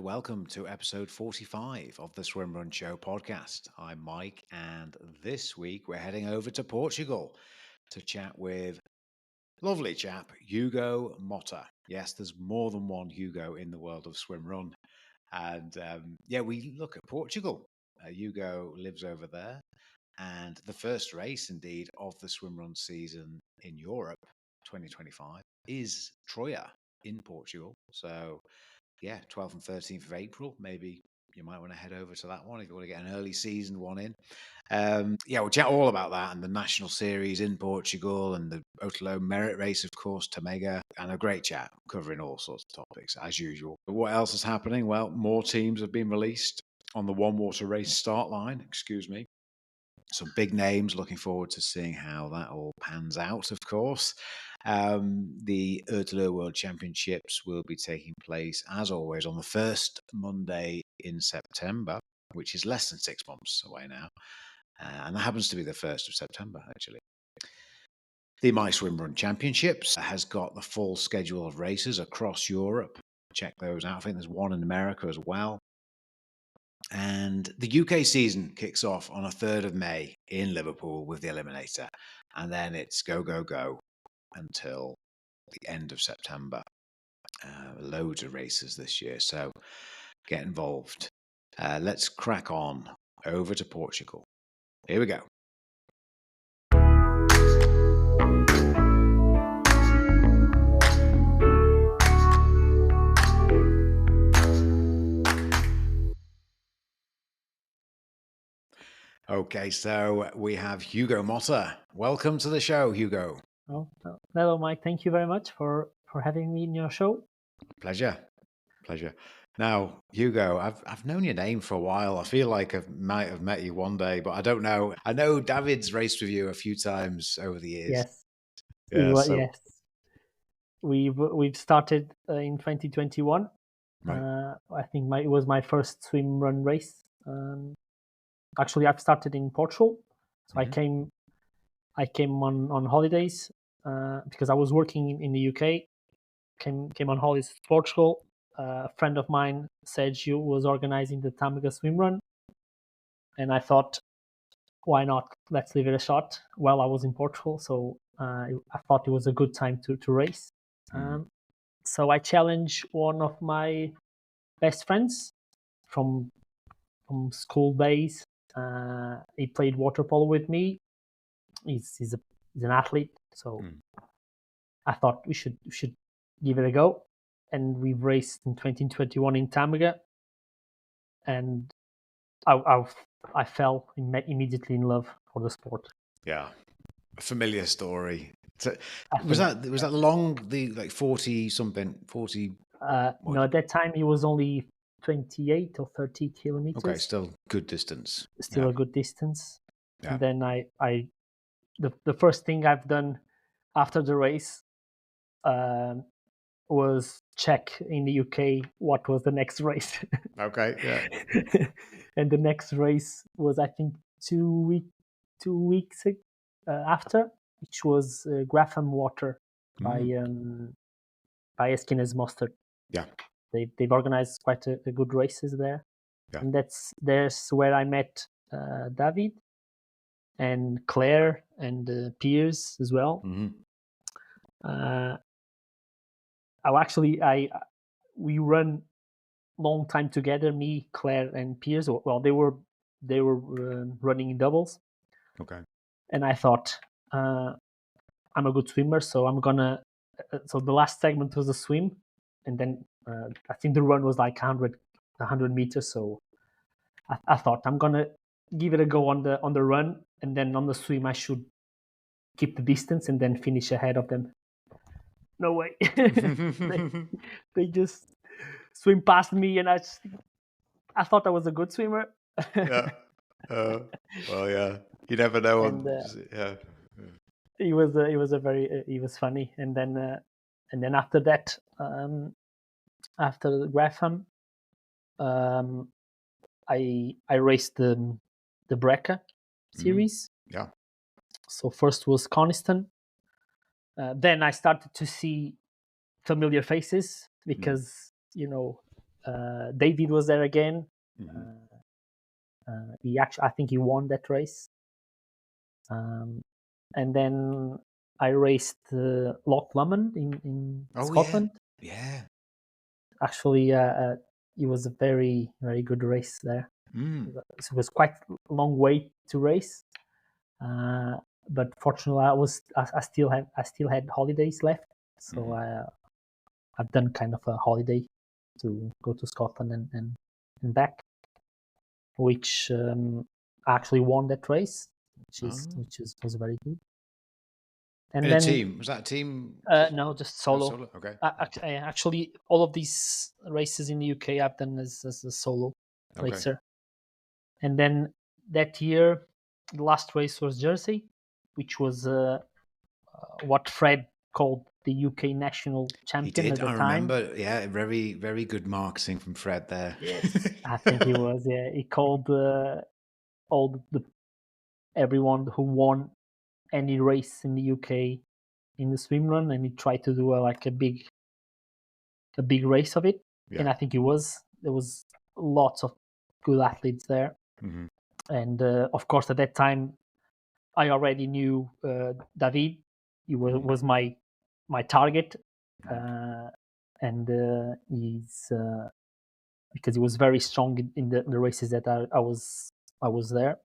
welcome to episode 45 of the Swimrun Show podcast. I'm Mike, and this week we're heading over to Portugal to chat with lovely chap Hugo Mota. Yes, there's more than one Hugo in the world of swimrun. And we look at Portugal. Hugo lives over there, and the first race, indeed, of the swimrun season in Europe, 2025, is Troia in Portugal. So 12th and 13th of April. Maybe you might want to head over to that one if you want to get an early season one in. We'll chat all about that and the national series in Portugal and the Otelo merit race, of course, Tamega, and a great chat covering all sorts of topics as usual. But what else is happening? Well, more teams have been released on the one water race start line. Some big names. Looking forward to seeing how that all pans out, of course. The Otelo World Championships will be taking place, as always, on the first Monday in September, which is less than 6 months away now. And that happens to be the 1st of September, actually. The My Swimrun Championships has got the full schedule of races across Europe. Check those out. I think there's one in America as well. And the UK season kicks off on the 3rd of May in Liverpool with the Eliminator. And then it's go, go, go until the end of September. Loads of races this year. So get involved. Let's crack on over to Portugal. Here we go. Okay, so we have Hugo Mota. Welcome to the show, Hugo. Oh, hello, Mike. Thank you very much for having me in your show. Pleasure. Now, Hugo, I've known your name for a while. I feel like I might have met you one day, but I don't know. I know David's raced with you a few times over the years. Yes. Yes. We've started in 2021. Right. I think it was my first swim run race. Actually, I've started in Portugal, so Mhm. I came on holidays because I was working in the UK. Came on holidays to Portugal. A friend of mine, Sergio, was organizing the Tamega swim run, and I thought, why not? Let's give it a shot. While I was in Portugal, so I thought it was a good time to race. So I challenged one of my best friends from school days. He played water polo with me. He's an athlete, so I thought we should give it a go. And we raced in 2021 in Tamega, and I fell immediately in love for the sport. Yeah, a familiar story. So, was that long? The 40 something 40? No, at that time it was only 28 or 30 kilometers. Okay, still good distance. Still a good distance. Yeah. And then the first thing I've done after the race was check in the UK what was the next race. Okay, yeah. And the next race was, I think, 2 weeks after, which was Grapham Water by Eskinnes Mustard. Yeah. They've organized quite a good races there. Yeah. And there's where I met David and Claire and Piers as well. We run long time together, me, Claire, and Piers. Well, they were running in doubles. Okay. And I thought, I'm a good swimmer, so I'm gonna. So the last segment was a swim, and then I think the run was like 100 meters. So I thought I'm gonna give it a go on the run, and then on the swim I should keep the distance and then finish ahead of them. No way. they just swim past me, and I thought I was a good swimmer. Yeah. Well, yeah. You never know. Yeah. It was funny, and then after that, after Grapham, I raced the Breca series. Yeah. So first was Coniston. Then I started to see familiar faces because David was there again. Mhm. I think he won that race. And then I raced Loch Lomond in Oh yeah, Scotland. yeah. Actually, it was a very, very good race there. Mm. It was quite a long way to race, but fortunately, I still had holidays left, so Mhm. I've done kind of a holiday to go to Scotland and back, which I actually won that race, Oh. which was very good. And In a then team? Was that a team? no, just Oh, solo. solo. Okay. Actually, all of these races in the UK I've done as a solo Okay. racer. And then that year, the last race was Jersey, which was what Fred called the UK national He champion did. at the I time. remember. Yeah, very, very good marketing from Fred there. Yes, I think he was. Yeah, he called all everyone who won any race in the UK in the swim run, and he tried to do like a big race of it. And Yeah. I think there was lots of good athletes there. Mhm. And of course, at that time, I already knew David. He was my target, Mhm. and he's because he was very strong in the races that I was there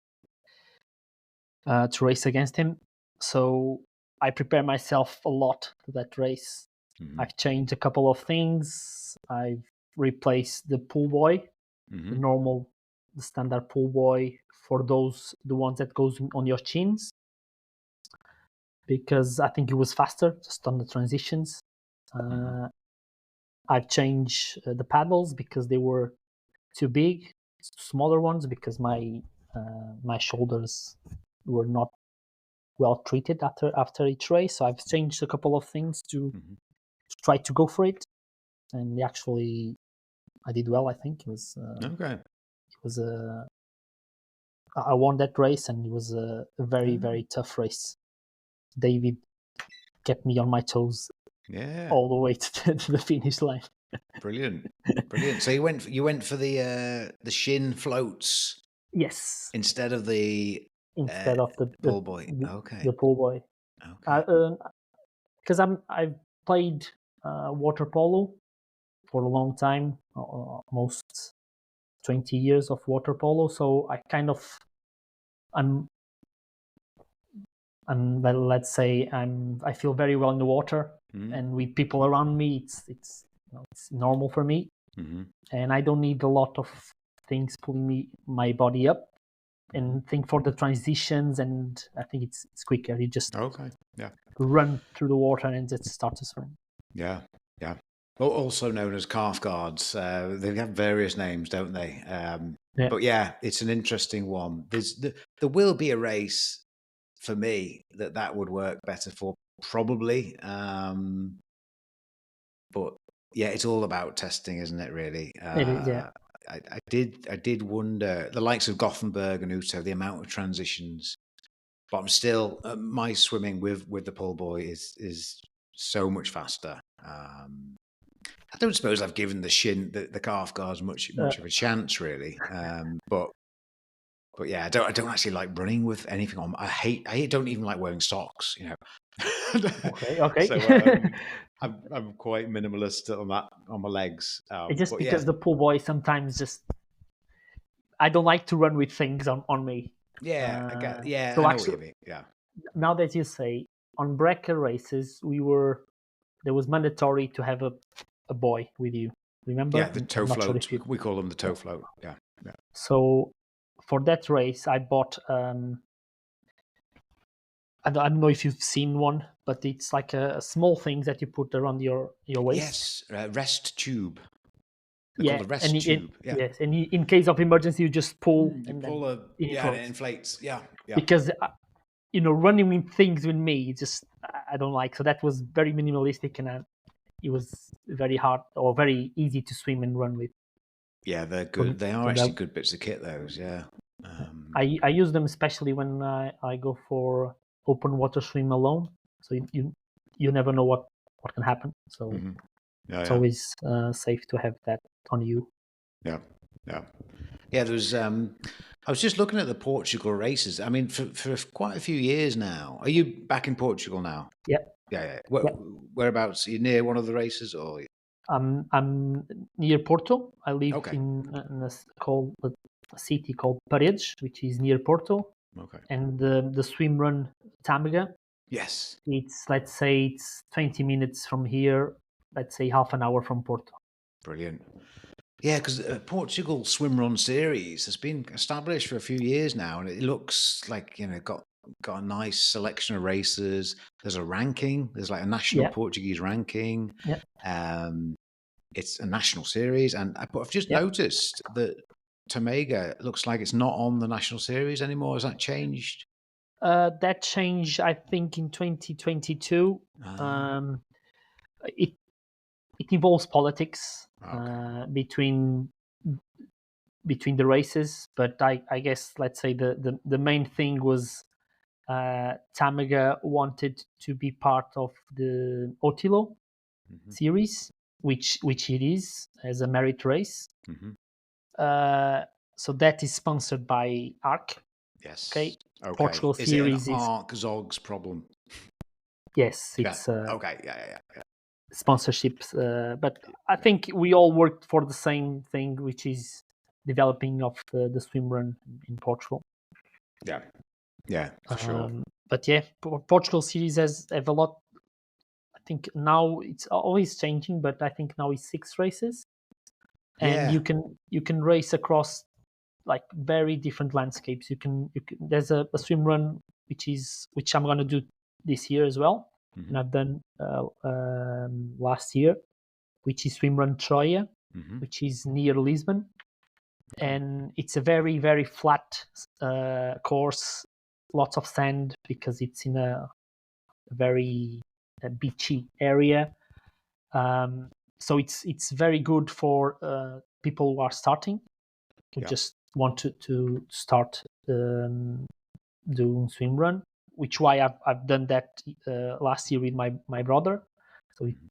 to race against him. So I prepared myself a lot for that race. Mhm. I've changed a couple of things. I've replaced the pull buoy, Mhm. the standard pull buoy for the ones that goes on your chins, because I think it was faster just on the transitions. Mhm. Uh, I've changed the paddles because they were too big, smaller ones because my shoulders were not well treated after each race. So I've changed a couple of things Mhm. to try to go for it, and actually I did well. I think Okay. it was a I won that race, and it was a very, Yeah. very tough race. David kept me on my toes Yeah. all the way to the finish line. Brilliant. Brilliant. So you went for the shin floats Yes, instead of the uh, instead of pull buoy. Okay. the pool boy. Okay. Because I've played water polo for a long time, almost 20 years of water polo. So I kind of I'm well, let's say I feel very well in the water, Mhm. and with people around me, it's normal for me, Mhm. and I don't need a lot of things pulling my body up. Mhm. And think for the transitions, and I think it's quicker. You just Okay. Yeah. run through the water and just start to swim. Yeah. Yeah. Also known as calf guards. They have various names, don't they? Yeah, But yeah, it's an interesting one. There will be a race for me that would work better for, probably. But yeah, it's all about testing, isn't it? Really. it is. Yeah, I did wonder the likes of Gothenburg and Uto, the amount of transitions. But I'm still my swimming with the pull buoy is so much faster. I don't suppose I've given the calf guards uh, much of a chance, really. But yeah, I don't actually like running with anything on. I don't even like wearing socks, you know. okay, okay. So I'm quite minimalist on that, on my legs. It's just But yeah, because the pool boy sometimes just I don't like to run with things on me. yeah, yeah, I So know what you actually, mean. Yeah, now that you say, on breaker races, there was mandatory to have a boy with you. yeah, Remember? the I'm toe not sure if float. you. We call them the Yeah. toe float. Yeah, yeah. So for that race, I bought. I don't know if you've seen one, but it's like a small thing that you put around your waist. Yes, rest tube. They're called Yeah, a rest tube. Yeah. yes, and in case of emergency, you just pull You and pull then a it yeah, and it floats. inflates. Yeah, yeah. Because running with things with me, just I don't like. So that was very minimalistic, and it was very hard or very easy to swim and run with. Yeah, they're For, good. They are for actually that, good bits of kit, those. Yeah. I use them especially when I go for open water swim alone. So you never know what can happen. So Mhm. Yeah, It's yeah, always safe to have that on you. yeah, yeah. Yeah, there was. I was just looking at the Portugal races. I mean, for quite a few years now. Are you back in Portugal now? Yeah, Yeah, yeah. yeah. Whereabouts? Are you near one of the races, or? I'm near Porto. I live Okay, in a city called Paredes, which is near Porto, okay. and the swim run Tâmega. Yes, Let's say it's 20 minutes from here. Let's say half an hour from Porto. brilliant. Yeah, because Portugal Swimrun series has been established for a few years now, and it looks like got a nice selection of races. There's a ranking. There's like a national Yeah, Portuguese ranking. yeah, Um, it's a national series, but I've just yeah. noticed that Tomega looks like it's not on the national series anymore. Has that changed? That changed, I think, in 2022. Ah, Um, it it involves politics okay. between the races, but I guess let's say the main thing was Tamaga wanted to be part of the Otilo Hmm. series, which it is as a merit race. Hmm. Uh, so that is sponsored by ARC. Yes. Okay, Okay. Portugal Is it an series is, ARC Zogs problem? yes, Yeah. it's Okay. Yeah. Yeah. Yeah. sponsorships. But Yeah. I think we all worked for the same thing, which is developing of the swim run in Portugal. Yeah. Yeah. For sure. But yeah, Portugal series has have a lot. I think now it's always changing, but I think now it's 6 races, and Yeah. you can race across like very different landscapes. You can there's a swim run which I'm gonna do this year as well, and Hmm. I've done last year, which is Swimrun Troia, Hmm. which is near Lisbon, Okay. and it's a very flat course, lots of sand because it's in a very beachy area. Um, so it's very good for people who are starting, who Yeah. just want to start doing swim run. Which why I've done that last year with my brother. So Mhm.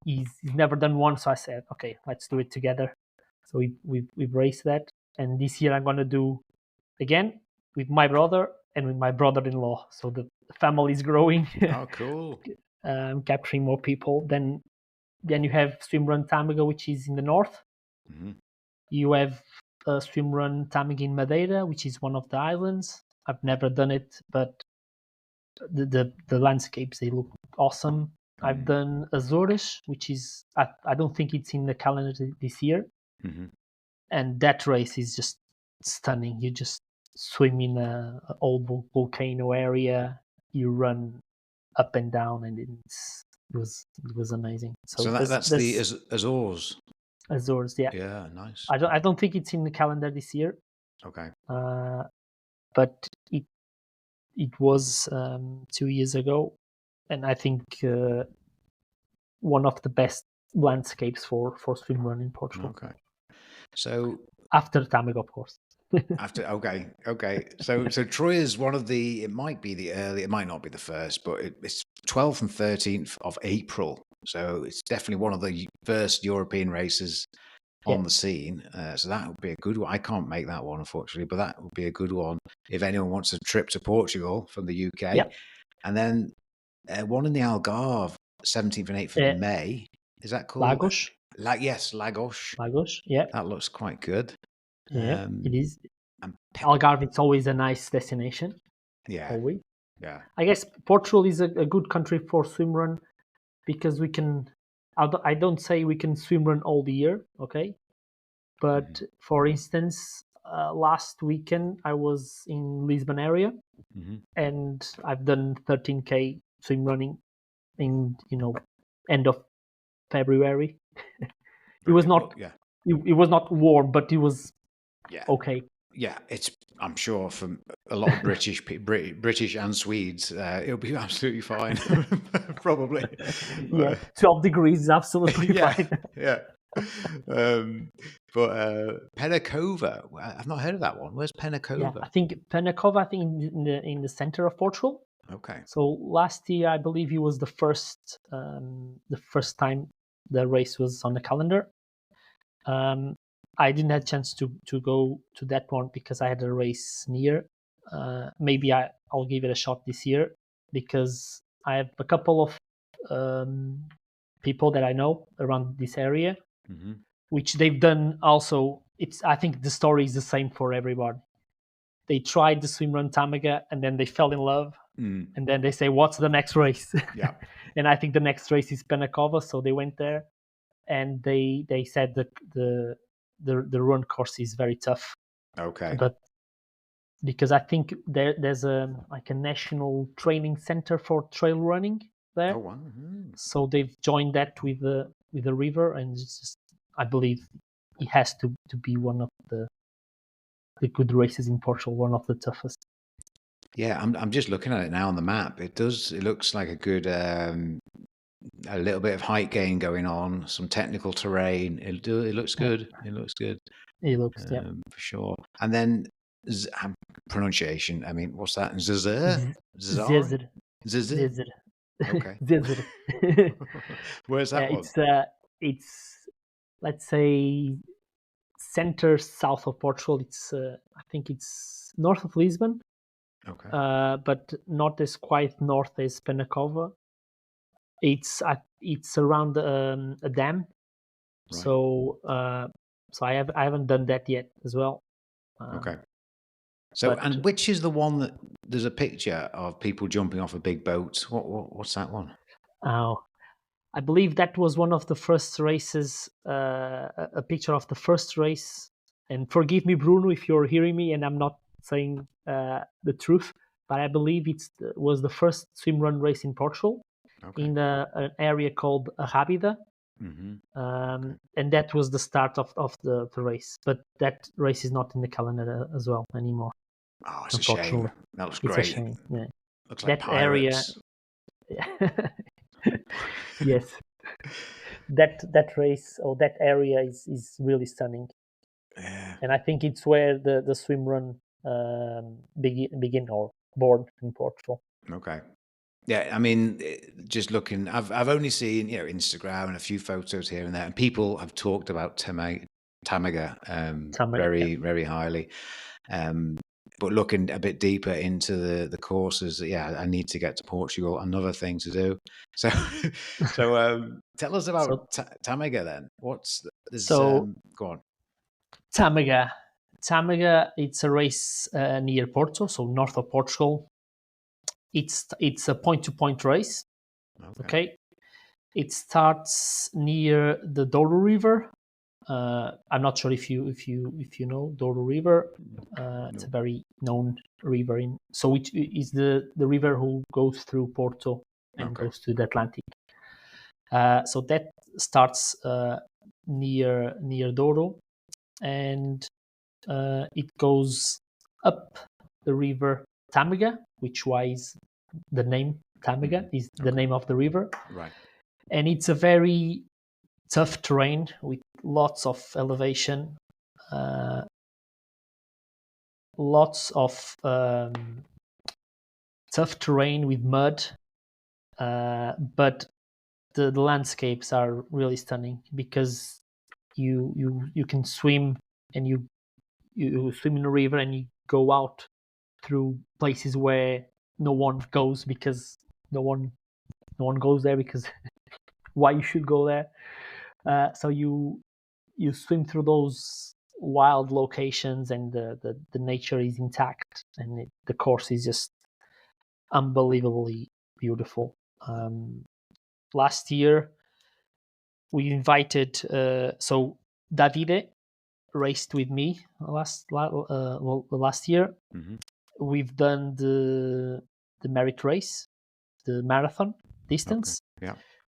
he's never done one, so I said, okay, let's do it together. So we've raced that, and this year I'm gonna do again with my brother and with my brother-in-law. So the family is growing, Oh, cool. capturing more people. Then you have Swimrun Tamaga, which is in the north. Hmm. You have Swimrun Tamaga in Madeira, which is one of the islands. I've never done it, but the landscapes, they look awesome. I've Mm. done Azores, which is I don't think it's in the calendar this year, Hmm. and that race is just stunning. You just swim in a old volcano area. You run up and down, and it was amazing. So So that's the there's Azores. Azores, yeah. Yeah, nice. I don't think it's in the calendar this year, Okay. uh, but it was 2 years ago, and I think one of the best landscapes for swimrun in Portugal. Okay. So After Tamago, of course. after, okay. So Troy is one of the. It might be the early. It might not be the first, but it's 12th and 13th of April. So it's definitely one of the first European races Yeah, on the scene. So that would be a good one. I can't make that one, unfortunately, but that would be a good one if anyone wants a trip to Portugal from the yeah. UK. And then one in the Algarve, 17th and 8th of Uh, May. Is that called? Lagos, Yes, Lagos. Lagos. Yeah, That looks quite good. yeah. It Um, is. and Algarve, it's always a nice destination. yeah, Always. yeah. I guess Portugal is a good country for swimrun because we can. I don't say we can swimrun all the year, okay? Hmm. But for instance, last weekend I was in Lisbon area, Hmm. and I've done 13K swim running in end of February. It was Brilliant. Well, not yeah, it was not warm, but it was yeah, okay. yeah. It's. I'm sure from a lot of British and Swedes, it'll be absolutely fine. Probably. Yeah, But, 12 degrees is absolutely yeah, fine. yeah. Um, but Penacova, I've not heard of that one. Where's Yeah, Penacova? I think Penacova, I think in the center of Portugal. Okay. So last year, I believe it was the first time the race was on the calendar. I didn't have a chance to go to that one because I had a race near. Maybe I'll give it a shot this year because I have a couple of people that I know around this area, which they've done also. I think the story is the same for everybody. They tried the swimrun Tamaga and then they fell in love, and then they say, "What's the next race?" Yeah. And I think the next race is Penacova, so they went there, and they said that the run course is very tough. Okay. But because I think there's a national training center for trail running there. Oh wow. So they've joined that with the river, and it's just, I believe it has to be one of the good races in Portugal, one of the toughest. Yeah, I'm just looking at it now on the map. It looks like a good a little bit of height gain going on, some technical terrain. It looks good. It looks good. It looks for sure. And then pronunciation. I mean, what's that? Zazar? Zezer. Zazar? Zezer. Okay. Zezer. Where's that one? It's let's say center south of Portugal. It's I think it's north of Lisbon. Okay. But not as quite north as Penacova. It's around a dam. Right. So I haven't done that yet as well. Okay. So, and which is the one that there's a picture of people jumping off a big boat? What's that one? Oh, I believe that was one of the first races. A picture of the first race. And forgive me, Bruno, if you're hearing me and I'm not saying the truth, but I believe it was the first swim run race in Portugal, in an area called Rábida. And that was the start of the race. But that race is not in the calendar as well anymore. Oh, it's a shame. That looks great. It's a shame. Yeah. Looks like that pirates. Area. Yes. That race or that area is really stunning. Yeah. And I think it's where the swim run begin or born in Portugal. Okay. Yeah, I mean, just looking, I've only seen Instagram and a few photos here and there, and people have talked about Tamaga very very highly. But looking a bit deeper into the courses, yeah, I need to get to Portugal. Another thing to do. So, tell us about Tamaga then. Go on. Tamaga, it's a race near Porto, so north of Portugal. It's a point-to-point race. Okay. It starts near the Douro River. I'm not sure if you know Douro River. It's a very known river so it is the river who goes through Porto and goes to the Atlantic. So that starts near Douro, and it goes up the river Tâmega, which is the name Tâmega is the name of the river. Right. And it's a very tough terrain with lots of elevation, lots of tough terrain with mud, but the landscapes are really stunning because you can swim, and you swim in a river and you go out through places where no one goes because no one goes there because why you should go there. So you swim through those wild locations, and the nature is intact, and the course is just unbelievably beautiful. Last year we invited so Davide raced with me last year. We've done the merit race, the marathon distance,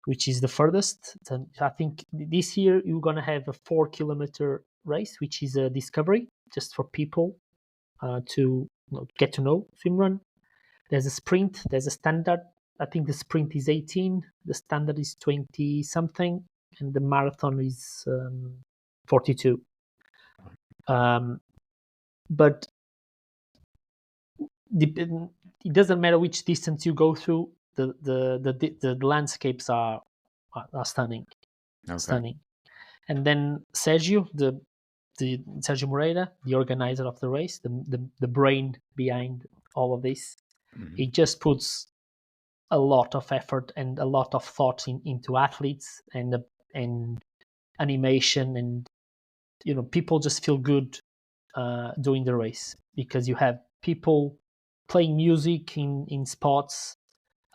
which is the furthest. I think this year you're gonna have a 4-kilometer race, which is a discovery just for people to get to know swimrun. There's a sprint, there's a standard. I think the sprint is 18, the standard is 20 something, and the marathon is 42. But it doesn't matter which distance you go through. The landscapes are stunning. Okay. stunning. And then Sergio, the Sergio Moreira, the organizer of the race, the brain behind all of this, he just puts a lot of effort and a lot of thought into athletes and animation, and people just feel good doing the race, because you have people playing music in spots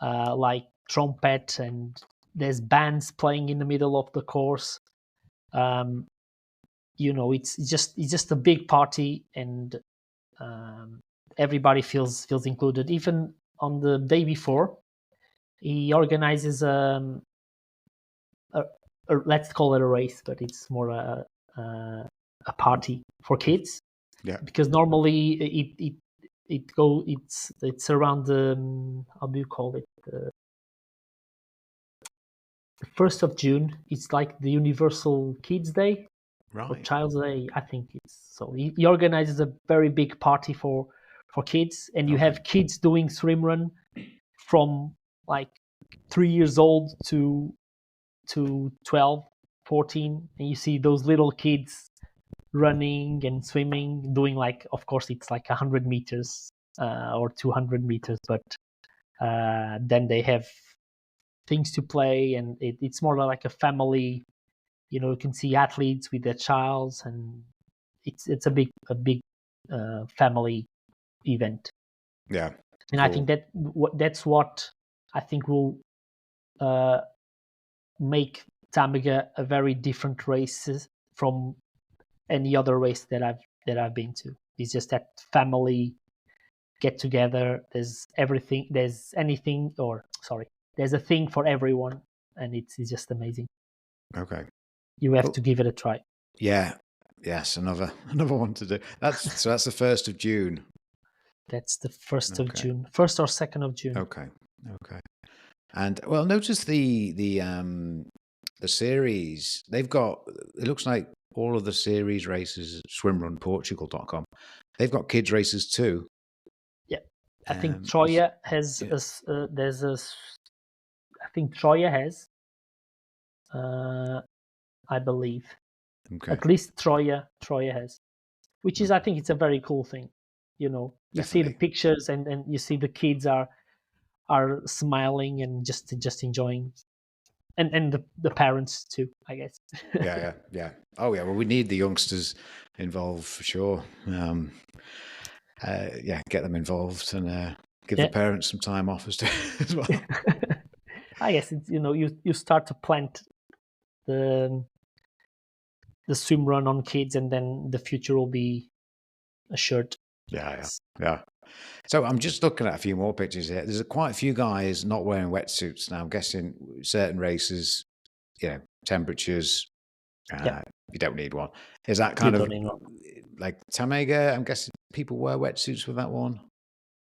like trumpet, and there's bands playing in the middle of the course. It's just a big party, and everybody feels included. Even on the day before, he organizes let's call it a race, but it's more a party for kids. Yeah. Because normally it's around the how do you call it, the 1st of June. It's like the Universal Kids Day or Right. Child's Day, I think it's. So he organizes a very big party for kids, and you have kids doing swimrun from like 3 years old to 12, 14, and you see those little kids running and swimming, doing, like, of course it's like 100 meters or 200 meters, but then they have things to play, and it's more like a family. You can see athletes with their childs, and it's a big family event. Yeah. And cool. I think that's what I think will make Tamiga a very different race from any other race that I've been to. It's just that family get together. There's everything. There's a thing for everyone, and it's just amazing. Okay. You have to give it a try. Yeah. Yes. Another one to do. So that's the 1st of June. That's the 1st of June, 1st or 2nd of June. Okay. And well, notice the series. They've got. It looks like all of the series races at swimrunportugal.com. They've got kids races too. Yeah, I think Troia has. Yeah. I think Troia has. I believe. Okay. At least Troia has, which is, I think it's a very cool thing. You Definitely. See the pictures, and you see the kids are smiling and just enjoying, and the parents too, I guess. Yeah. Oh yeah. Well, we need the youngsters involved for sure. Get them involved and give the parents some time off as well. I guess it's you start to plant the swim run on kids, and then the future will be assured. Yeah. So I'm just looking at a few more pictures here. There's quite a few guys not wearing wetsuits now. I'm guessing certain races, temperatures, you don't need one. Is that kind of like Tamiga? I'm guessing people wear wetsuits with that one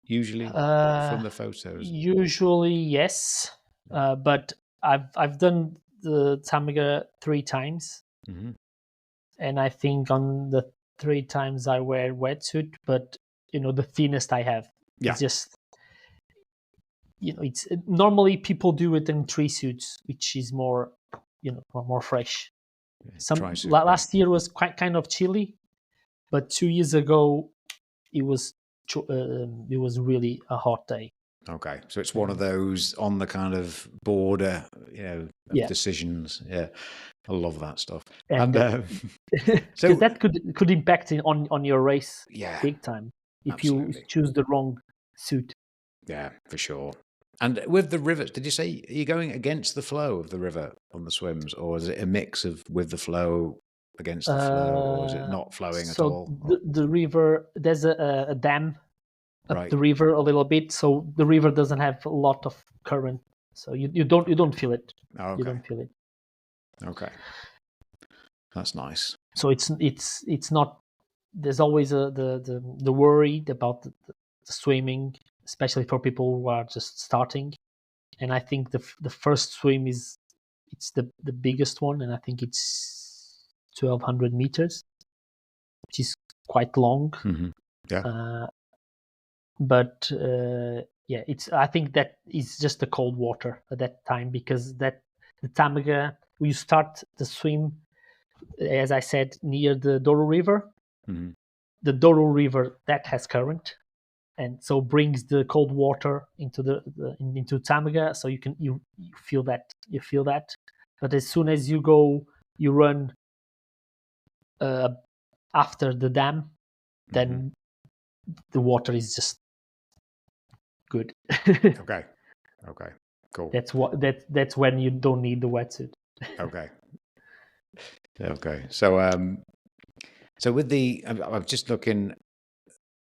usually from the photos. Usually, yes, but I've done the Tamiga 3 times, and I think on the 3 times I wear wetsuit, but the thinnest I have. Yeah. It's just it's normally people do it in 3 suits, which is more more fresh. Last year was kind of chilly, but 2 years ago it was really a hot day. Okay, so it's one of those on the kind of border, of decisions. Yeah, I love that stuff. And so that could impact on your race, big time, if absolutely. You choose the wrong suit. Yeah, for sure. And with the rivers, did you say you're going against the flow of the river on the swims, or is it a mix of with the flow against the flow, or is it not flowing at all? So the river, there's a dam up the river a little bit, so the river doesn't have a lot of current, so you don't feel it. Okay. You don't feel it. Okay, that's nice. So it's not. There's always the worry about the swimming, especially for people who are just starting. And I think the first swim it's the biggest one, and I think it's 1,200 meters, which is quite long. Mm-hmm. Yeah. But I think that is just the cold water at that time, because the Tamiga we start the swim, as I said, near the Douro River. Mm-hmm. The Douro River that has current, and so brings the cold water into into Tamaga. So you feel that. But as soon as you run after the dam, then the water is just good. Okay. Cool. That's when you don't need the wetsuit. Okay. So with I'm just looking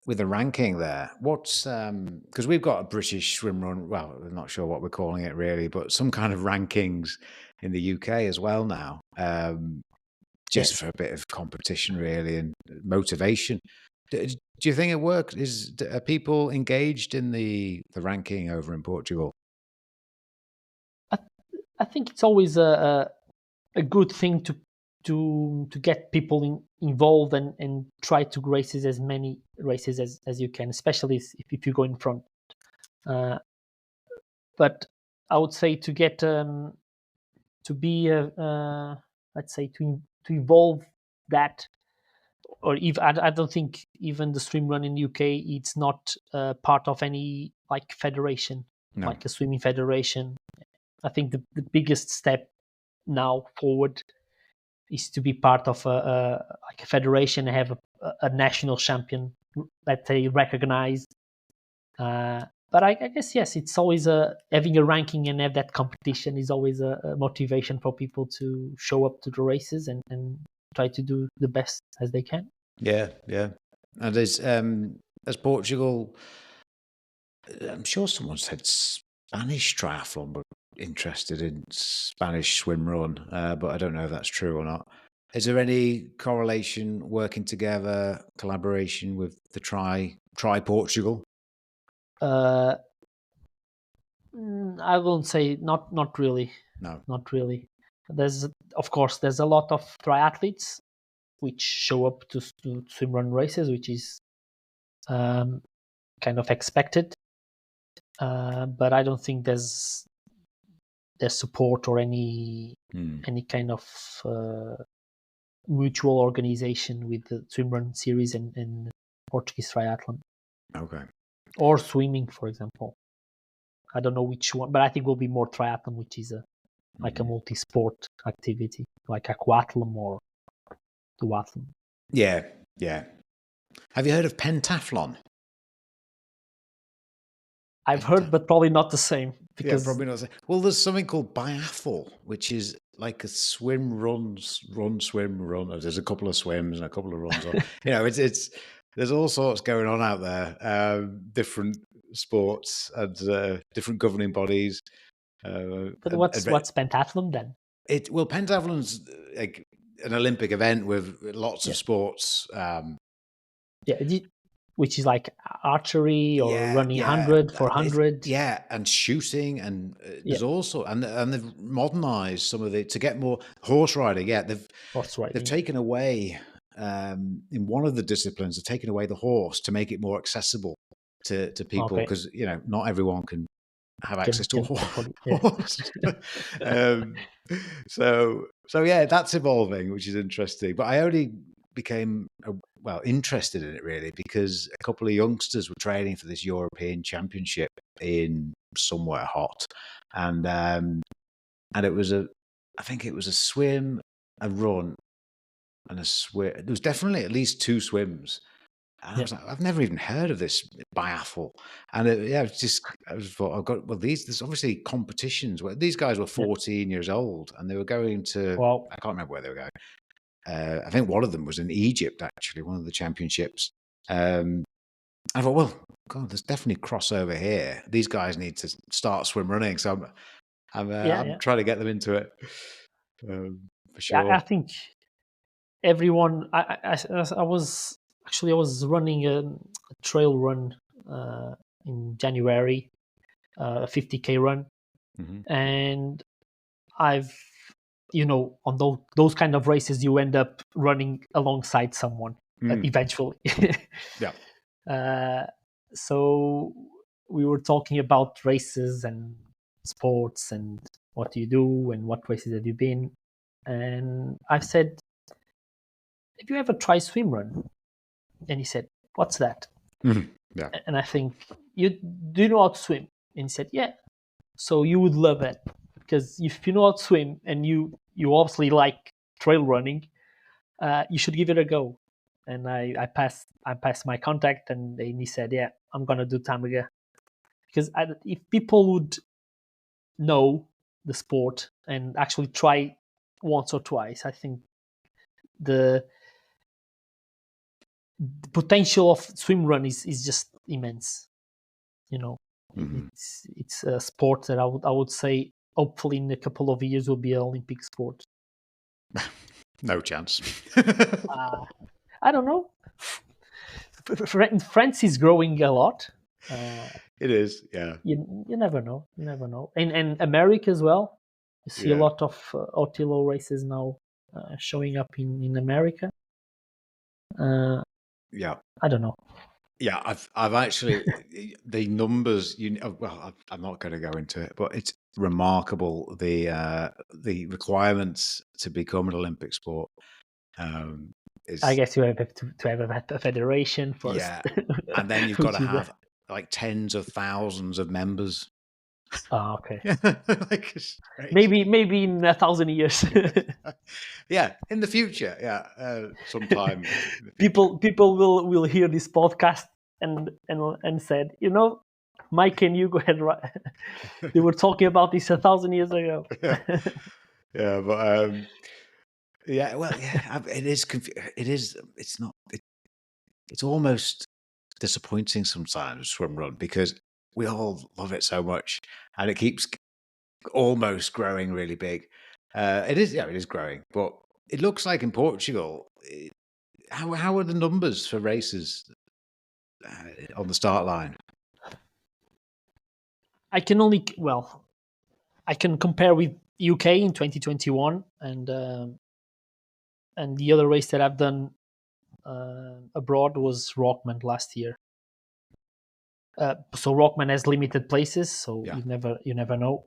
with the ranking there. What's because we've got a British swim run. Well, I'm not sure what we're calling it really, but some kind of rankings in the UK as well now. Just for a bit of competition, really, and motivation. Do you think it works? Are people engaged in the ranking over in Portugal? I think it's always a good thing to get people involved and try to races as many races as you can, especially if you go in front. But I would say to get to be let's say to evolve that, or even I don't think even the swimrun in UK it's not part of any like federation, No. like a swimming federation. I think the biggest step now forward is to be part of like a federation and have a national champion, let's say, recognized. But I guess yes, it's always having a ranking and have that competition is always a motivation for people to show up to the races and try to do the best as they can. Yeah. And as Portugal, I'm sure someone said Spanish triathlon, but interested in Spanish swim run, but I don't know if that's true or not. Is there any correlation, working together, collaboration with the Try Portugal? I won't say not really. No. Not really. There's of course there's a lot of triathletes which show up to swimrun races, which is kind of expected. But I don't think there's support or any kind of mutual organization with the swimrun series and Portuguese triathlon. Okay. Or swimming, for example. I don't know which one, but I think will be more triathlon, which is like a multi-sport activity, like aquathlon or duathlon. Yeah. Have you heard of pentathlon? I've heard, but probably not the same. Because probably not. Well, there's something called biathlon, which is like a swim, run, swim, run. There's a couple of swims and a couple of runs. It's there's all sorts going on out there. Different sports and different governing bodies. But what's pentathlon then? Pentathlon's like an Olympic event with lots of sports. Which is like archery or running 100, 400. And shooting, and there's also and they've modernized some of it to get more horse riding. They've taken away in one of the disciplines. They've taken away the horse to make it more accessible to people, because not everyone can have access to a horse. So that's evolving, which is interesting. But I only became interested in it really because a couple of youngsters were training for this European Championship in somewhere hot, and it was I think it was a swim, a run, and a swim. There was definitely at least 2 swims. And I was like, I've never even heard of this biathlon. And I thought, there's obviously competitions where these guys were 14 years old and they were going to, I can't remember where they were going. I think one of them was in Egypt, actually, one of the championships. I thought, well, God, there's definitely crossover here. These guys need to start swim running. So I'm trying to get them into it, for sure. I think everyone, I was running a trail run in January, a 50K run. And I've, on those kind of races, you end up running alongside someone eventually. So we were talking about races and sports and what do you do and what races have you been. and I said, "Have you ever tried swimrun?" And he said, "What's that?" Yeah. And I think, "You do you know how to swim?" And he said, "Yeah." So you would love it, because if you know how to swim and you obviously like trail running, you should give it a go. And I passed my contact, and he said, "Yeah, I'm gonna do Tamiga." Because if people would know the sport and actually try once or twice, I think the potential of swim run is just immense. You know, it's a sport that I would say hopefully in a couple of years will be an Olympic sport. No chance. I don't know. France is growing a lot. It is, yeah. You never know. You never know. And America as well. You see a Yeah. lot of Otilo races now showing up in America. Yeah. I don't know. Yeah, I've actually the numbers. Well, I'm not going to go into it, but it's remarkable the requirements to become an Olympic sport. I Is guess you have to have a federation first. Yeah, and then you've got to have like tens of thousands of members. Oh, okay. Like it's crazy. Maybe in 1,000 years. Yeah, in the future. Yeah, sometime. In the people will hear this podcast and said, Mike and Hugo they were talking about this 1,000 years ago. Yeah, but yeah, well, yeah, it is. It is. It's not. It's almost disappointing sometimes, swim run, because we all love it so much, and it keeps almost growing really big. It is. Yeah, it is growing, but it looks like in Portugal. How are the numbers for races on the start line? I can compare with UK in 2021 and the other race that I've done abroad was Rockman last year. So Rockman has limited places, so Yeah. you never know.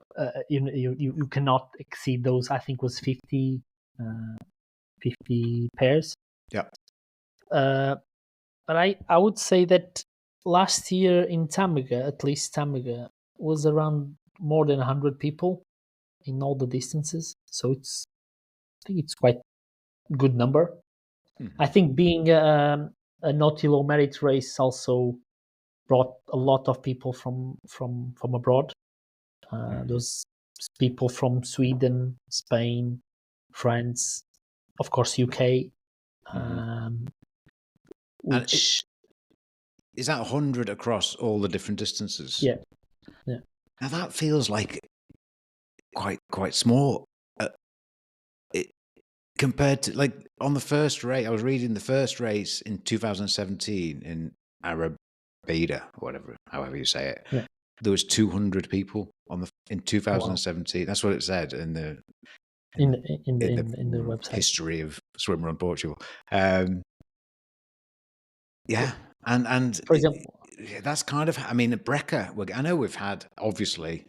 You cannot exceed those. I think was 50 pairs. Yeah. But I would say that last year in Tamiga, at least Tamiga, was around more than 100 people in all the distances. So I think it's quite a good number. Mm-hmm. I think being a Nautilo Merit race also brought a lot of people from abroad. Those people from Sweden, Spain, France, of course UK. Which is that 100 across all the different distances? Yeah. Now that feels like quite small. Compared to, like, on the first race, I was reading the first race in 2017 in Arabida, however you say it. Yeah. There was 200 people in 2017. Wow. That's what it said in the website history of Swimrun Portugal. Yeah, and for example, that's kind of. I mean, Brecca. I know we've had obviously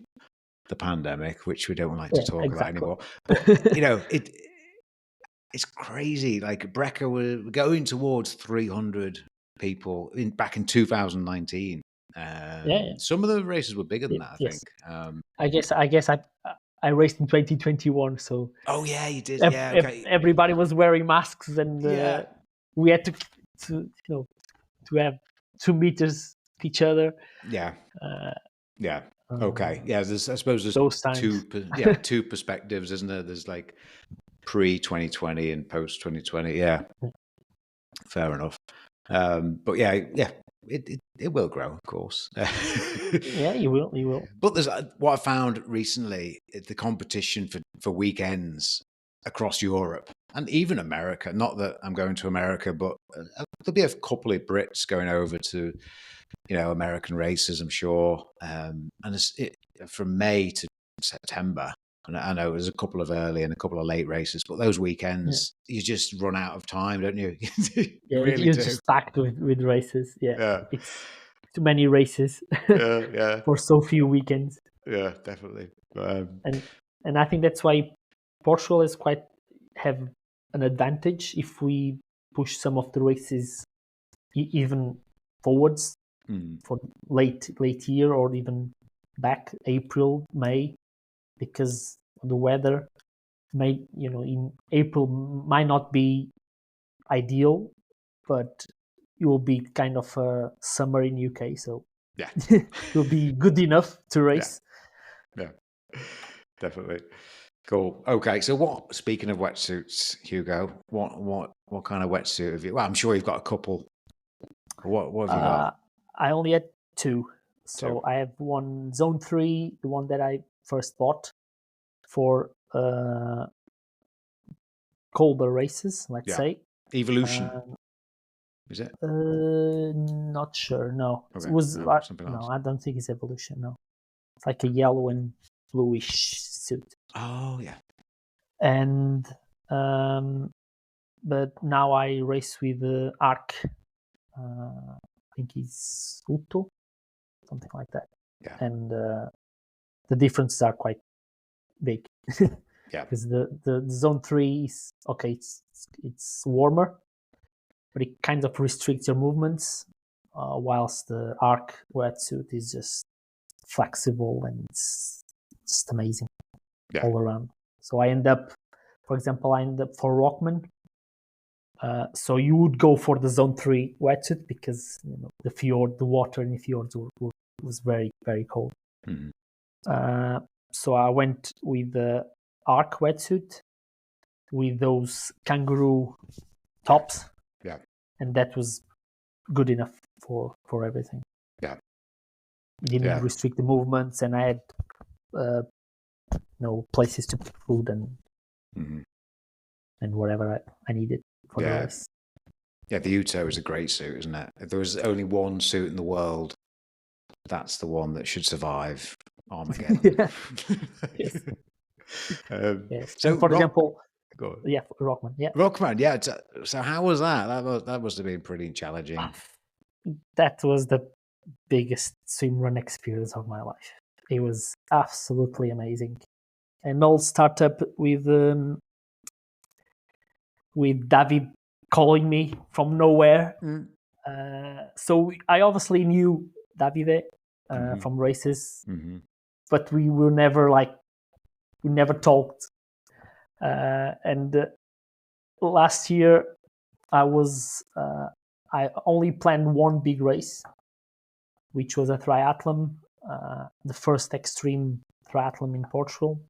the pandemic, which we don't like to talk about anymore. But it's crazy. Like Brecca were going towards 300 people back in 2019. Some of the races were bigger than that, I think. I guess I raced in 2021, so. Oh yeah, you did. Yeah, okay. Everybody was wearing masks, and we had to have 2 meters each other. Yeah. Yeah. Okay. Yeah. I suppose there's two perspectives, isn't there? There's like pre-2020 and post-2020. Yeah. Fair enough. But yeah, it will grow, of course. Yeah, you will. But there's what I found recently: the competition for weekends across Europe and even America. Not that I'm going to America, but there'll be a couple of Brits going over to, American races, I'm sure. And from May to September. And I know there's a couple of early and a couple of late races, but those weekends, you just run out of time, don't you? You really you're just stacked with races. Yeah. It's too many races for so few weekends. Yeah, definitely. And I think that's why Portugal is quite have an advantage if we push some of the races even forwards for late year, or even back April, May, because the weather may, in April might not be ideal, but it will be kind of a summer in UK, so Yeah. it will be good enough to race. Yeah, definitely. Cool. Okay, so speaking of wetsuits, Hugo, what kind of wetsuit have you? Well, I'm sure you've got a couple. What have you got? I only had two. So Two. I have one Zone 3, the one that I first bought for colder races, let's say. Evolution. Is it? Not sure. No, Okay. it was Something no. else. I don't think it's Evolution. No, it's like a yellow and bluish suit. Oh yeah. And but now I race with Arc. I think it's Uto, something like that. Yeah. And the differences are quite big. Yeah. Because the Zone 3 is okay. It's warmer, but it kind of restricts your movements, whilst the Arc wetsuit is just flexible, and it's just amazing all around. So I end up, for example, for Rockman. So you would go for the Zone 3 wetsuit because the water in the fjords was very, very cold. So I went with the Arc wetsuit with those kangaroo tops. Yeah. And that was good enough for everything. Yeah. It didn't restrict the movements, and I had places to put food and whatever I needed for the race. Yeah, the Uto is a great suit, isn't it? If there was only one suit in the world, that's the one that should survive Armageddon. Yes. Yes. So, and for example, Rockman. Rockman. Yeah. So, how was that? That must have been pretty challenging. That was the biggest swim run experience of my life. It was absolutely amazing, and all started with David calling me from nowhere. So I obviously knew Davide from races, but we were never we never talked. And last year I only planned one big race, which was a triathlon, the first extreme triathlon in Portugal.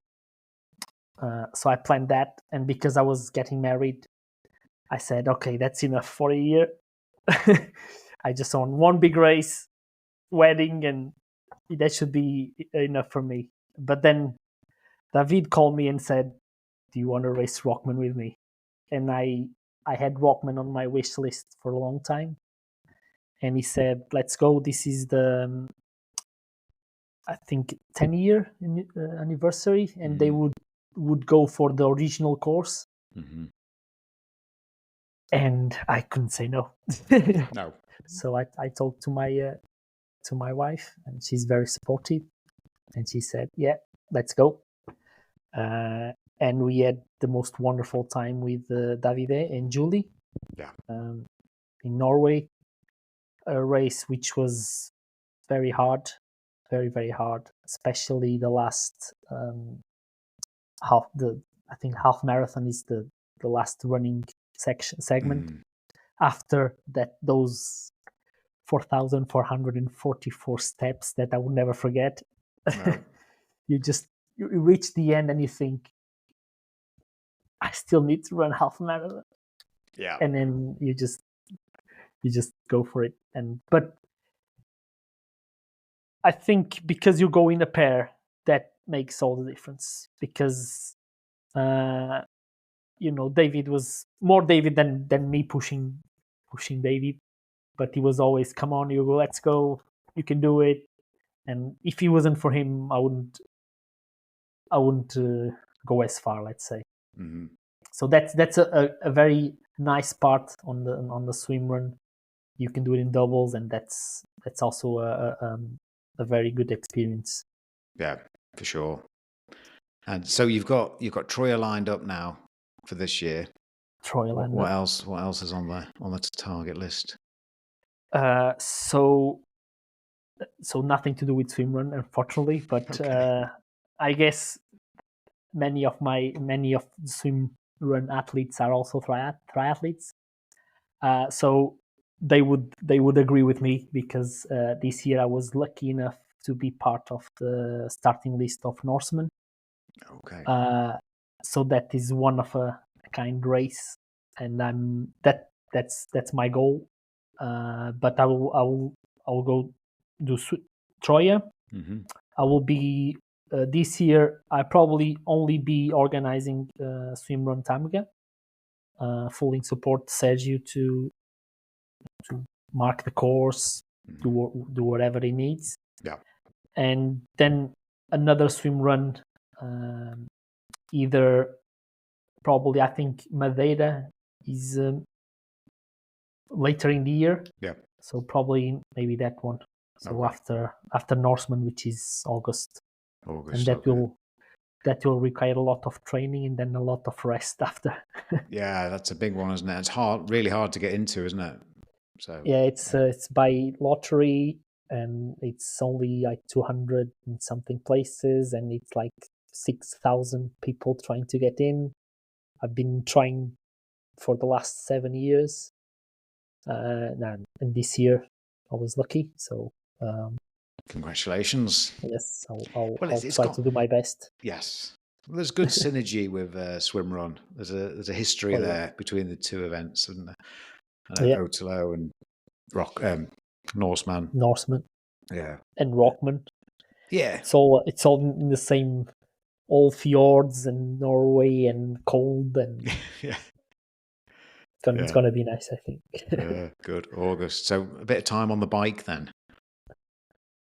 So I planned that, and because I was getting married, I said, okay, that's enough for a year. I just want one big race, wedding, and that should be enough for me. But then David called me and said, do you want to race Rockman with me? And I had Rockman on my wish list for a long time. And he said, let's go. This is the, I think, 10-year anniversary, and they would go for the original course. And I couldn't say no. No. So I talked to my wife, and she's very supportive, and she said, yeah, let's go. And we had the most wonderful time with Davide and Julie in Norway, a race which was very hard, very, very hard, especially the last half marathon is the last running segment. After that, those 4,444 steps that I will never forget. No. you reach the end and you think, I still need to run half marathon. Yeah. And then you just go for it. But I think because you go in a pair, that makes all the difference. Because David was more David than me pushing David, but he was always, come on, Hugo, let's go, you can do it. And if it wasn't for him, I wouldn't go as far, let's say. So that's a very nice part on the swim run. You can do it in doubles, and that's also a very good experience. Yeah, for sure. And so you've got Troya lined up now for this year. Troyland. What else? What else is on the target list? So nothing to do with swimrun, unfortunately. But I guess many of the swimrun athletes are also triathletes. So they would agree with me, because this year I was lucky enough to be part of the starting list of Norsemen. Okay. So that is one of a kind race, and that's my goal. But I will go do Troya. Mm-hmm. I will be this year. I probably only be organizing Swimrun Tamiga, fully support Sergio to mark the course, Mm-hmm. do whatever he needs. Yeah. And then another swim run, either probably, I think Madeira is later in the year. Yeah. So probably maybe that one. So after Norseman, which is August. And that will require a lot of training and then a lot of rest after. Yeah, that's a big one, isn't it? It's really hard to get into, isn't it? So yeah, it's by lottery, and it's only like 200 and something places, and it's like 6,000 people trying to get in. I've been trying for the last 7 years, and this year I was lucky. So congratulations. yes, I'll try to do my best. Yes. Well, there's good synergy with Swimrun. There's a history there between the two events, and Otelo and Norseman. Yeah. And Rockman. Yeah. It's all in the same, all fjords and Norway and cold, and yeah. It's gonna be nice, I think. Yeah, good. August. So a bit of time on the bike then.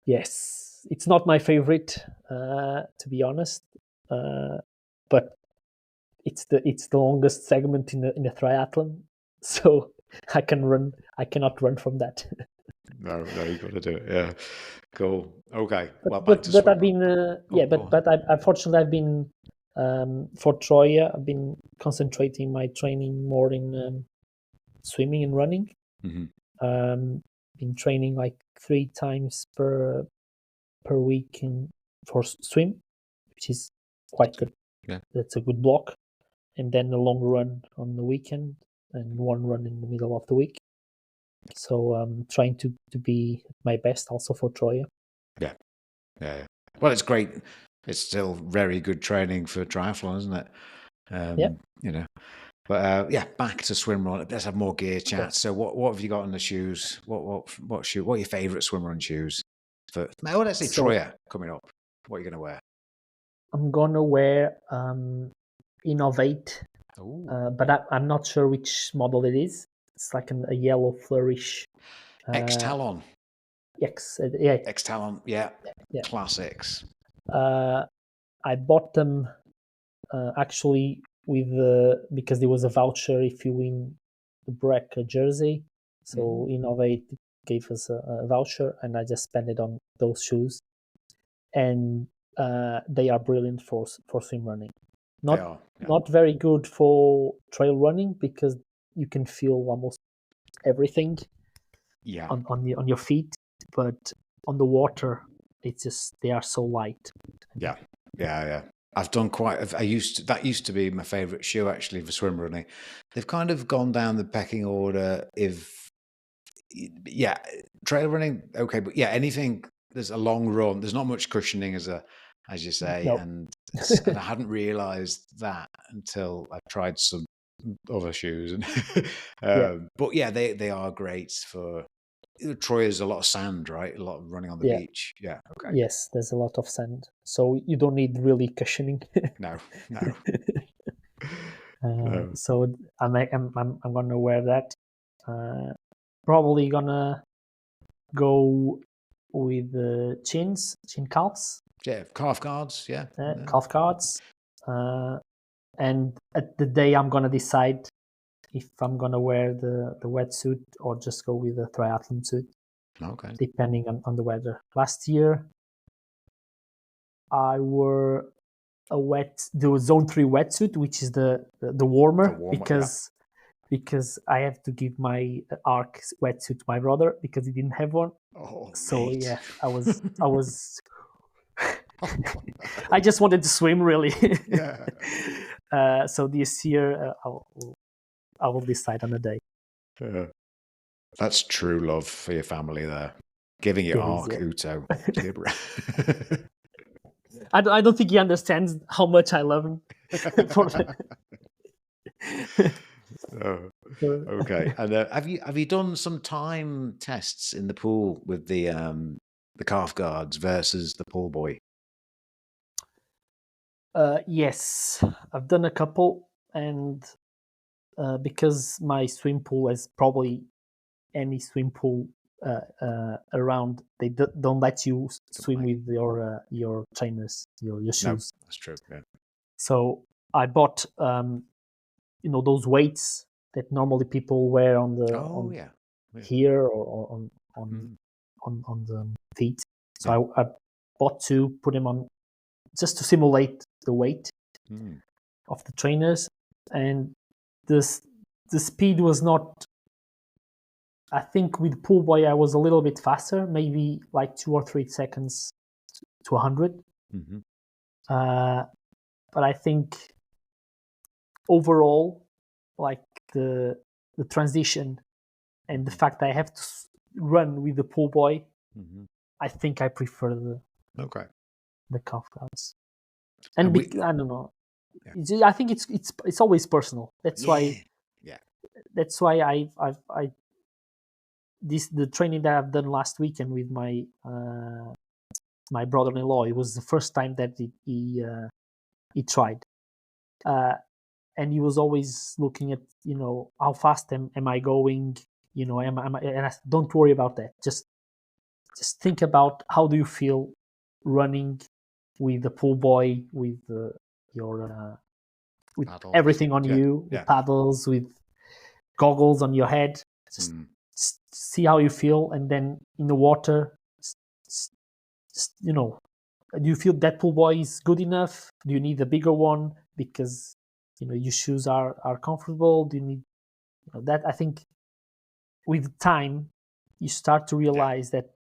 Yes, it's not my favorite, to be honest, but it's the longest segment in a triathlon, so I cannot run from that. No, you got to do it. Yeah, cool. Okay. But I've been unfortunately I've been for Troya I've been concentrating my training more in swimming and running. Mm-hmm. Been training like 3 times per week for swim, which is quite good. Yeah, that's a good block, and then a long run on the weekend and one run in the middle of the week. So I'm trying to be my best also for Troya. Yeah. Well, it's great. It's still very good training for triathlon, isn't it? You know. But back to swimrun. Let's have more gear chat. So what have you got on the shoes? What are your favourite swimrun shoes? Let's say Troya coming up. What are you going to wear? I'm gonna wear Innovate, but I'm not sure which model it is. It's like a yellow flourish. X-Talon. X-Talon, yeah. Classics. I bought them actually because there was a voucher if you win the Breck jersey. So Innovate gave us a voucher, and I just spent it on those shoes, and they are brilliant for swim running. Not very good for trail running, because you can feel almost everything on your feet, but on the water it's just they are so light. Yeah. I've done that used to be my favorite shoe actually for swim running. They've kind of gone down the pecking order. Trail running, okay, but anything there's a long run, there's not much cushioning as you say. Nope. And I hadn't realized that until I tried some other shoes. But they are great for Troy. Is a lot of sand, right? A lot of running on the beach. Yeah. Okay. Yes, there's a lot of sand, so you don't need really cushioning. No. So I'm gonna wear that. Probably gonna go with chin calves. Yeah, calf guards. Yeah. Calf guards. And at the day, I'm gonna decide if I'm gonna wear the wetsuit or just go with the triathlon suit. Okay. Depending on the weather. Last year, I wore the zone 3 wetsuit, which is the warmer, The because I have to give my ARC wetsuit to my brother because he didn't have one. Oh, So mate. yeah, I was I just wanted to swim, really. Yeah. So this year I will decide on a day. That's true love for your family there. Giving your ARC, Uto. I don't think he understands how much I love him. Oh, okay. And have you done some time tests in the pool with the calf guards versus the pool boy? Yes, I've done a couple, and because my swim pool is probably any swim pool around, they don't let you swim with your trainers, your shoes. No, that's true. Yeah. So I bought those weights that normally people wear on the here or on the feet. So I bought two, put them on just to simulate the weight of the trainers, and the speed was not. I think with pool boy I was a little bit faster, maybe like 2 or 3 seconds to 100. But I think overall, like the transition and the fact that I have to run with the pool boy, I think I prefer the calf guards. And I don't know. Yeah. I think it's always personal. That's why. Yeah. That's why I the training that I've done last weekend with my my brother-in-law. It was the first time that he tried, and he was always looking at how fast am I going. Am I, and I said, don't worry about that. Just think about how do you feel running with the pool boy, with your with paddles. Everything on you, with paddles, with goggles on your head. Just see how you feel, and then in the water, do you feel that pool boy is good enough? Do you need a bigger one because your shoes are comfortable? Do you need that? I think with time you start to realize that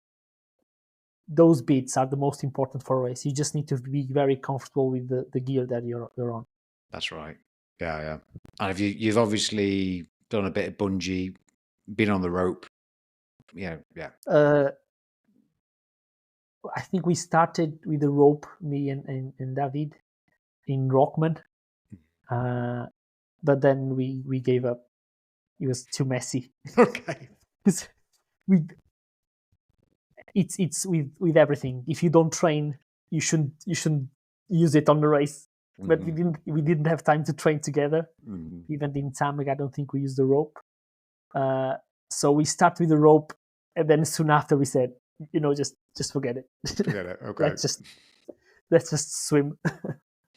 those bits are the most important for a race. You just need to be very comfortable with the gear that you're on. That's right. Yeah. And you've obviously done a bit of bungee, been on the rope. Yeah. I think we started with the rope, me and David, in Rockman, but then we gave up. It was too messy. Okay. It's with everything. If you don't train, you shouldn't use it on the race. But we didn't have time to train together. Even in Tamig, I don't think we used the rope. So we start with the rope, and then soon after we said, just forget it. Forget it. Okay. let's just swim.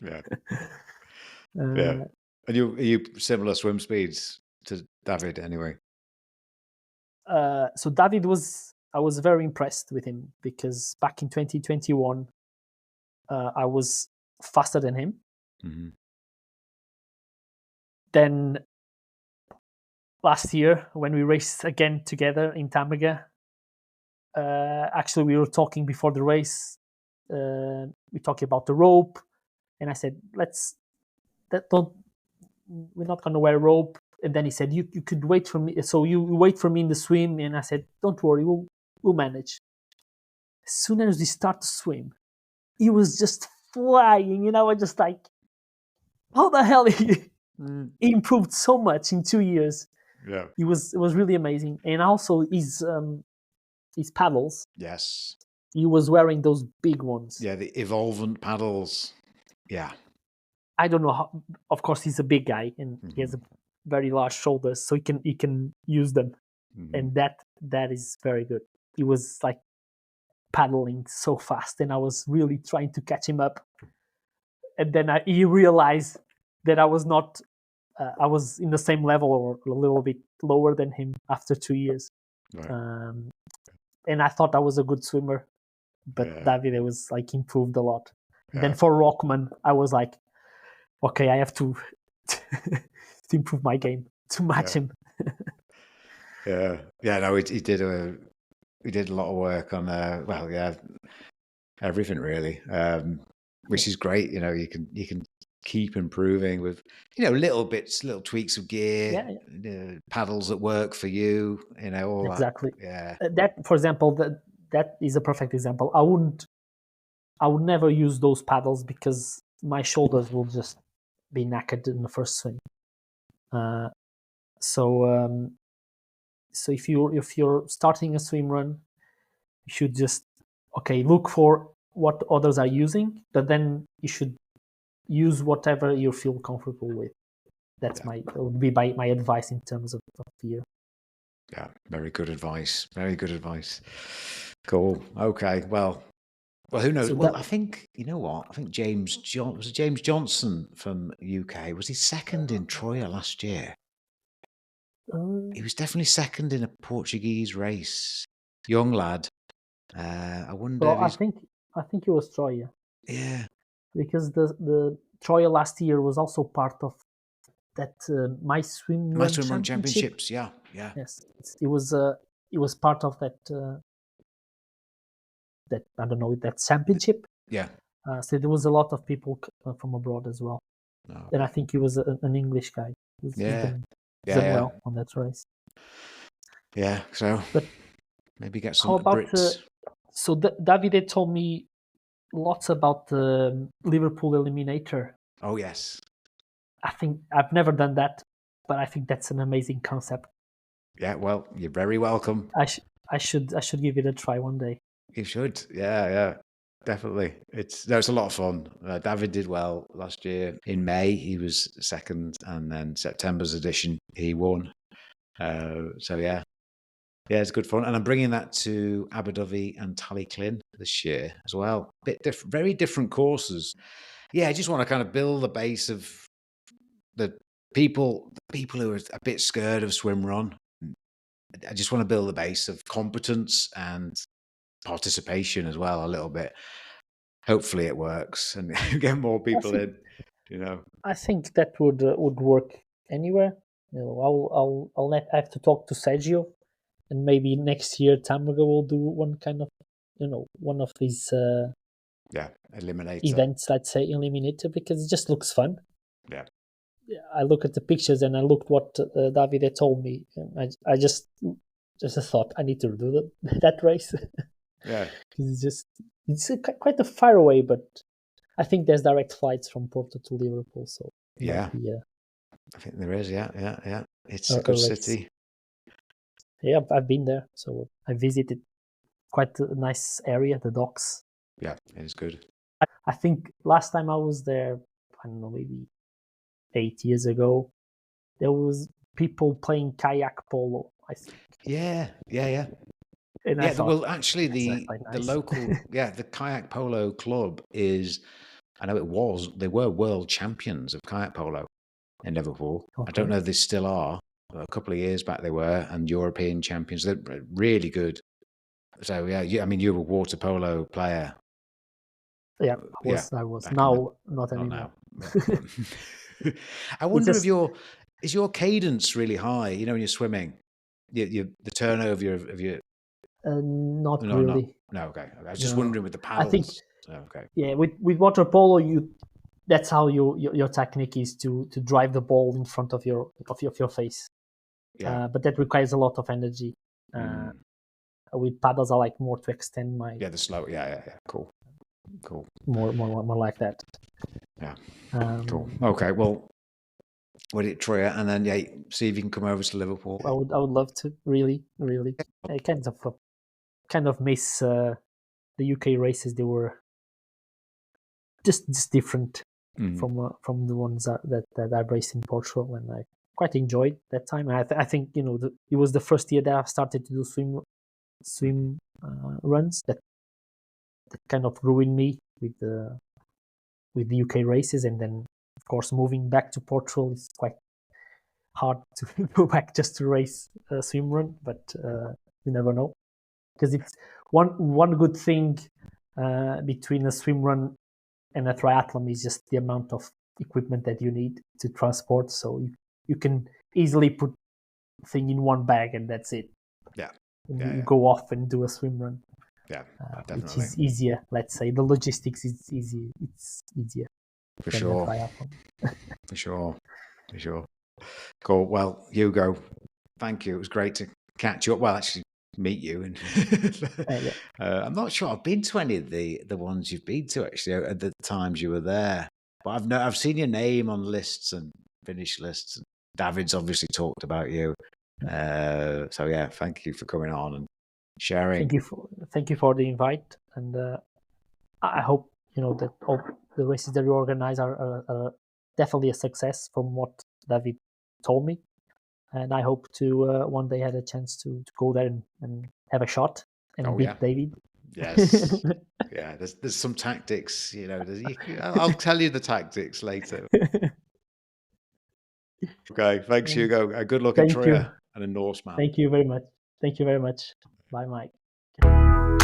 Yeah. Yeah. Are you similar swim speeds to David anyway? So David I was very impressed with him because back in 2021, I was faster than him. Then last year, when we raced again together in Tamaga, actually we were talking before the race. We talked about the rope, and I said, we're not going to wear rope. And then he said, you could wait for me. So you wait for me in the swim. And I said, don't worry, we'll manage. As soon as we start to swim, he was just flying, and I was just like, how the hell he improved so much in 2 years. Yeah. It was really amazing. And also his paddles. Yes. He was wearing those big ones. Yeah, the Evolvent paddles. Yeah. I don't know how, of course he's a big guy and he has a very large shoulders, so he can use them. And that is very good. He was like paddling so fast, and I was really trying to catch him up. And then he realized that I was not I was in the same level or a little bit lower than him after 2 years. Right. And I thought I was a good swimmer, but David was like improved a lot. Then for Rockman, I was like, okay, I have to to improve my game to match him. Yeah. No, he did a lot of work on everything really, which is great. You can keep improving with little bits, little tweaks of gear, paddles that work for you. All exactly. That. That, for example, that is a perfect example. I would never use those paddles because my shoulders will just be knackered in the first swim. So if you're starting a swim run, you should just look for what others are using, but then you should use whatever you feel comfortable with. That would be my advice in terms of gear. Yeah, very good advice. Very good advice. Cool. Okay. Well, who knows? I think I think James Johnson from UK, was he second in Troya last year? He was definitely second in a Portuguese race. Young lad. I wonder. Well, I think it was Troya. Yeah. Because the Troya last year was also part of that My Swimrun Championships. Yeah. Yes, it was part of that that I don't know, that championship. Yeah. So there was a lot of people from abroad as well. Okay. And I think he was an English guy. He's done well on that race. Yeah. So, but maybe get some how about Brits. So Davide told me lots about the Liverpool Eliminator. Oh yes. I think I've never done that, but I think that's an amazing concept. Yeah, well, you're very welcome. I should give it a try one day. You should. Yeah, definitely. It's a lot of fun. David did well last year. In May, he was second, and then September's edition, he won. So yeah, it's good fun. And I'm bringing that to Abu Dhabi and Tallyclin this year as well. Very different courses. Yeah, I just want to kind of build the base of the people who are a bit scared of swimrun. I just want to build the base of competence and participation as well a little bit. Hopefully it works and get more people in. I think that would work anywhere. I have to talk to Sergio, and maybe next year Tamago will do one kind of one of these eliminator events. Let's say eliminator, because it just looks fun. Yeah. I look at the pictures and I looked what Davide told me. And I just thought I need to do that race. Yeah, because it's quite a far away, but I think there's direct flights from Porto to Liverpool. So I think there is. Yeah. It's a good city. Yeah, I've been there, so I visited quite a nice area, the docks. Yeah, it is good. I think last time I was there, I don't know, maybe 8 years ago, there was people playing kayak polo, I think. Yeah. And I thought, well, actually, the local, the kayak polo club is, I know they were world champions of kayak polo in Liverpool. Okay. I don't know if they still are. A couple of years back they were, and European champions. They're really good. So I mean, you're a water polo player. Yeah, I was. Now, not anymore. Now. I wonder if is your cadence really high? When you're swimming, the turnover of your. Not really. No, okay. I was just wondering with the paddles. I think. Okay. Yeah, with water polo, that's how your technique is to drive the ball in front of your face. Yeah. But that requires a lot of energy. With paddles, I like more to extend my. Yeah, the slow. Yeah. Cool. More like that. Yeah. Cool. Okay. Well, we'll hit Troya, and then see if you can come over to Liverpool. I would love to. Really. I kind of miss the UK races. They were just different from the ones that I raced in Portugal, and I quite enjoyed that time. I think it was the first year that I started to do swim runs that kind of ruined me with the UK races, and then of course moving back to Portugal is quite hard to go back just to race a swim run, but you never know, because it's one good thing between a swim run and a triathlon is just the amount of equipment that you need to transport. So you can easily put thing in one bag and that's it. Yeah. And Yeah, you yeah. go off and do a swim run. Yeah, Which definitely. is easier. Let's say the logistics is easy. It's easier For than sure. a triathlon. For sure. For sure. Cool. Well, Hugo, thank you. It was great to catch you up. Well, actually, meet you. And Yeah. I'm not sure I've been to any of the ones you've been to actually at the times you were there. But I've seen your name on lists and finish lists. David's obviously talked about you. So yeah, thank you for coming on and sharing. Thank you for the invite, and I hope that all the races that you organize are definitely a success from what David told me, and I hope to one day have a chance to go there and have a shot and beat David. Yes. Yeah, there's some tactics, I'll tell you the tactics later. Okay, thanks, Hugo. Good luck in Thank you. Troya and in Norseman. Thank you very much. Thank you very much. Bye, Mike.